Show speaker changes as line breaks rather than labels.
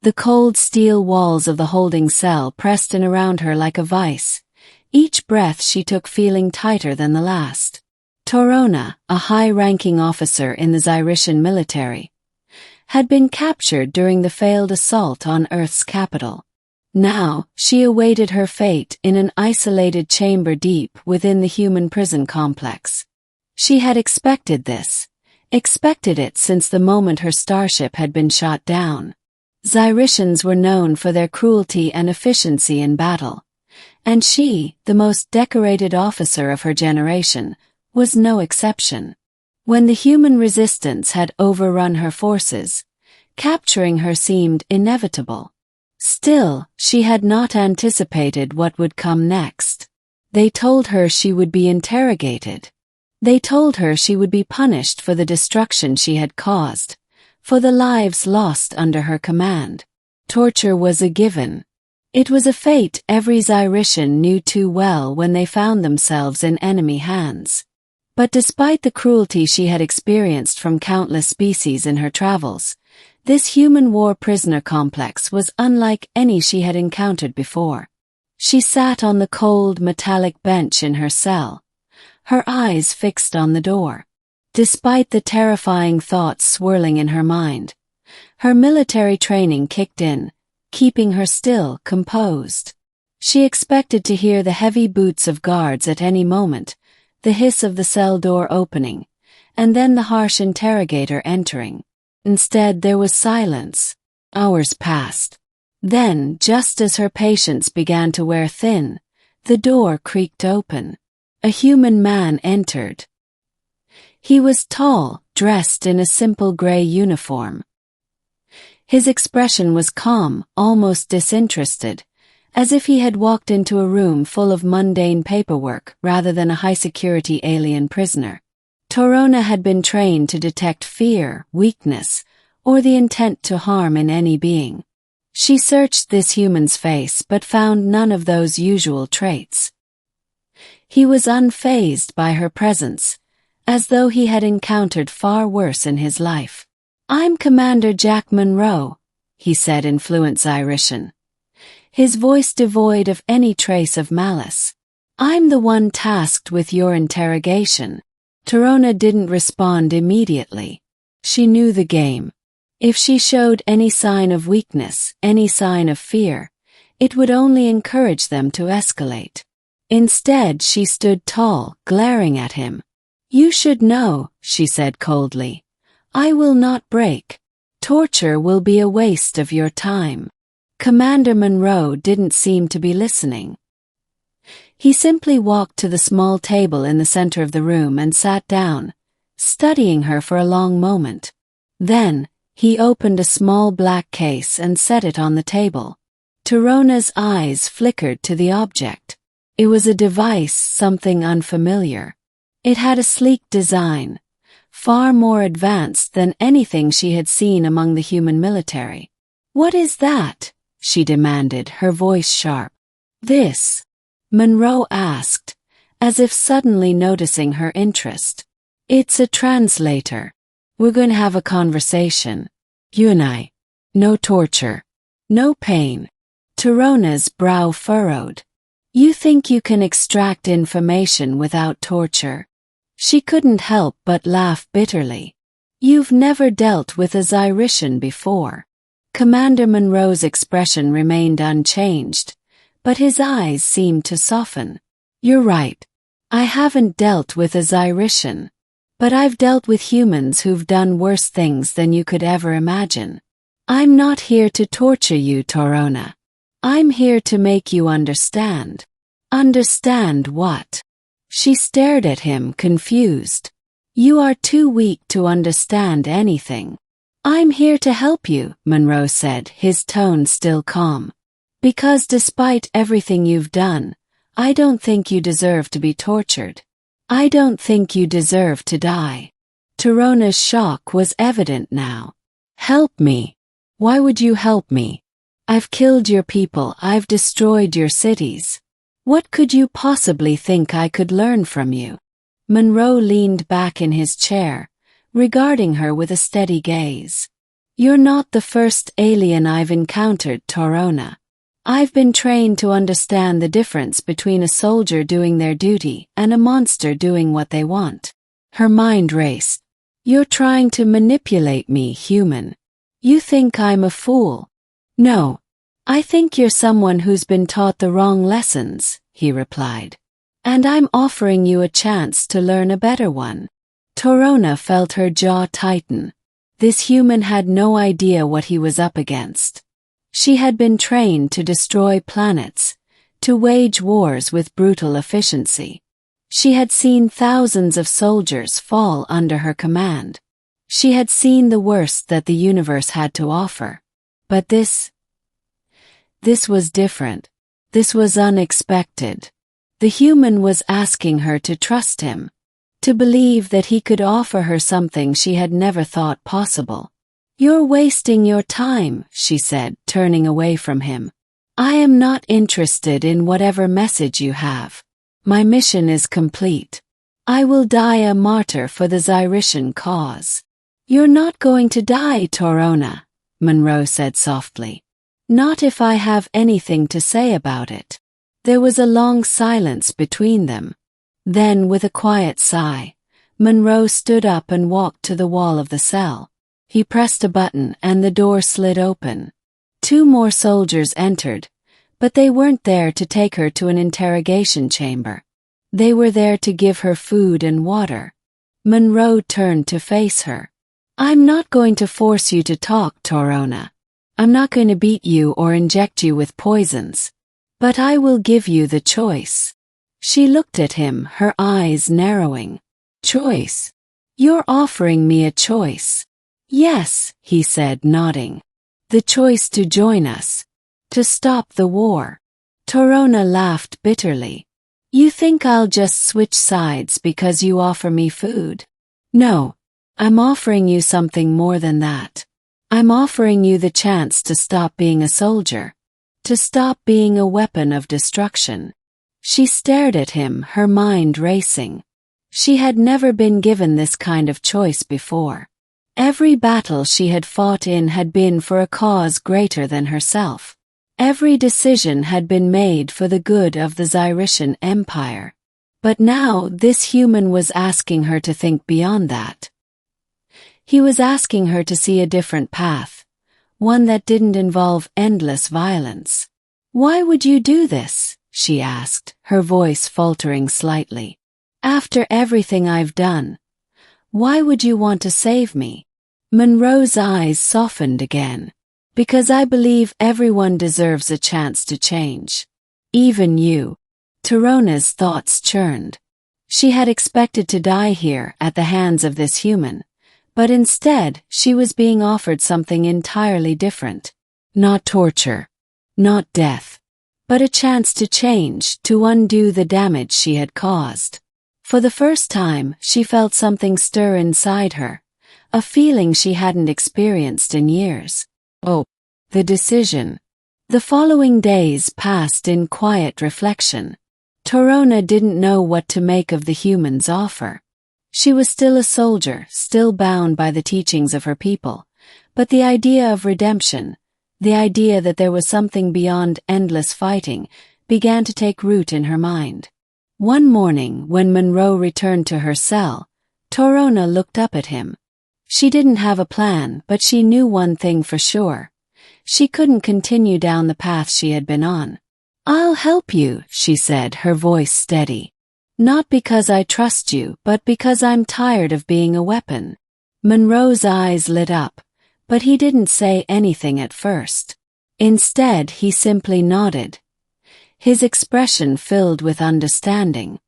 The cold steel walls of the holding cell pressed in around her like a vice, each breath she took feeling tighter than the last. Torona, a high-ranking officer in the Zyrissian military, had been captured during the failed assault on Earth's capital. Now, she awaited her fate in an isolated chamber deep within the human prison complex. She had expected this, expected it since the moment her starship had been shot down. Zyrissians were known for their cruelty and efficiency in battle, and she, the most decorated officer of her generation, was no exception. When the human resistance had overrun her forces, capturing her seemed inevitable. Still, she had not anticipated what would come next. They told her she would be interrogated. They told her she would be punished for the destruction she had caused, for the lives lost under her command. Torture was a given. It was a fate every Zyrissian knew too well when they found themselves in enemy hands. But despite the cruelty she had experienced from countless species in her travels, this human war prisoner complex was unlike any she had encountered before. She sat on the cold metallic bench in her cell, her eyes fixed on the door. Despite the terrifying thoughts swirling in her mind, her military training kicked in, keeping her still, composed. She expected to hear the heavy boots of guards at any moment, the hiss of the cell door opening, and then the harsh interrogator entering. Instead, there was silence. Hours passed. Then, just as her patience began to wear thin, the door creaked open. A human man entered. He was tall, dressed in a simple gray uniform. His expression was calm, almost disinterested, as if he had walked into a room full of mundane paperwork rather than a high-security alien prisoner. Torona had been trained to detect fear, weakness, or the intent to harm in any being. She searched this human's face but found none of those usual traits. He was unfazed by her presence, as though he had encountered far worse in his life. "I'm Commander Jack Monroe," he said in fluent Zyrissian, his voice devoid of any trace of malice. "I'm the one tasked with your interrogation." Torona didn't respond immediately. She knew the game. If she showed any sign of weakness, any sign of fear, it would only encourage them to escalate. Instead, she stood tall, glaring at him. "You should know," she said coldly. "I will not break. Torture will be a waste of your time." Commander Monroe didn't seem to be listening. He simply walked to the small table in the center of the room and sat down, studying her for a long moment. Then, he opened a small black case and set it on the table. Torona's eyes flickered to the object. It was a device, something unfamiliar. It had a sleek design, far more advanced than anything she had seen among the human military. "What is that?" she demanded, her voice sharp. "This?" Monroe asked, as if suddenly noticing her interest. "It's a translator. We're going to have a conversation. You and I. No torture. No pain." Torona's brow furrowed. "You think you can extract information without torture?" She couldn't help but laugh bitterly. "You've never dealt with a Zyrissian before." Commander Monroe's expression remained unchanged, but his eyes seemed to soften. "You're right. I haven't dealt with a Zyrissian. But I've dealt with humans who've done worse things than you could ever imagine. I'm not here to torture you, Torona. I'm here to make you understand." "Understand what?" She stared at him, confused. "You are too weak to understand anything." "I'm here to help you," Monroe said, his tone still calm. "Because despite everything you've done, I don't think you deserve to be tortured. I don't think you deserve to die." Torona's shock was evident now. "Help me? Why would you help me? I've killed your people, I've destroyed your cities. What could you possibly think I could learn from you?" Monroe leaned back in his chair, regarding her with a steady gaze. You're not the first alien I've encountered, Torona. I've been trained to understand the difference between a soldier doing their duty and a monster doing what they want. Her mind raced. You're trying to manipulate me, human. You think I'm a fool. No. I think you're someone who's been taught the wrong lessons, he replied. And I'm offering you a chance to learn a better one. Torona felt her jaw tighten. This human had no idea what he was up against. She had been trained to destroy planets, to wage wars with brutal efficiency. She had seen thousands of soldiers fall under her command. She had seen the worst that the universe had to offer. But this was different. This was unexpected. The human was asking her to trust him, to believe that he could offer her something she had never thought possible. You're wasting your time, she said, turning away from him. I am not interested in whatever message you have. My mission is complete. I will die a martyr for the Zyrissian cause. You're not going to die, Torona, Monroe said softly. Not if I have anything to say about it. There was a long silence between them. Then, with a quiet sigh, Monroe stood up and walked to the wall of the cell. He pressed a button and the door slid open. 2 more soldiers entered, but they weren't there to take her to an interrogation chamber. They were there to give her food and water. Monroe turned to face her. I'm not going to force you to talk, Torona. I'm not going to beat you or inject you with poisons. But I will give you the choice. She looked at him, her eyes narrowing. Choice? You're offering me a choice. Yes, he said, nodding. The choice to join us. To stop the war. Torona laughed bitterly. You think I'll just switch sides because you offer me food? No. I'm offering you something more than that. I'm offering you the chance to stop being a soldier. To stop being a weapon of destruction. She stared at him, her mind racing. She had never been given this kind of choice before. Every battle she had fought in had been for a cause greater than herself. Every decision had been made for the good of the Zyrissian Empire. But now this human was asking her to think beyond that. He was asking her to see a different path, one that didn't involve endless violence. Why would you do this? She asked, her voice faltering slightly. After everything I've done, why would you want to save me? Monroe's eyes softened again. Because I believe everyone deserves a chance to change. Even you. Torona's thoughts churned. She had expected to die here at the hands of this human, but instead she was being offered something entirely different. Not torture. Not death. But a chance to change, to undo the damage she had caused. For the first time, she felt something stir inside her, a feeling she hadn't experienced in years. Oh, the decision. The following days passed in quiet reflection. Torona didn't know what to make of the human's offer. She was still a soldier, still bound by the teachings of her people, but the idea of redemption, the idea that there was something beyond endless fighting, began to take root in her mind. One morning, when Monroe returned to her cell, Torona looked up at him. She didn't have a plan, but she knew one thing for sure. She couldn't continue down the path she had been on. I'll help you, she said, her voice steady. Not because I trust you, but because I'm tired of being a weapon. Monroe's eyes lit up, but he didn't say anything at first. Instead, he simply nodded. His expression filled with understanding.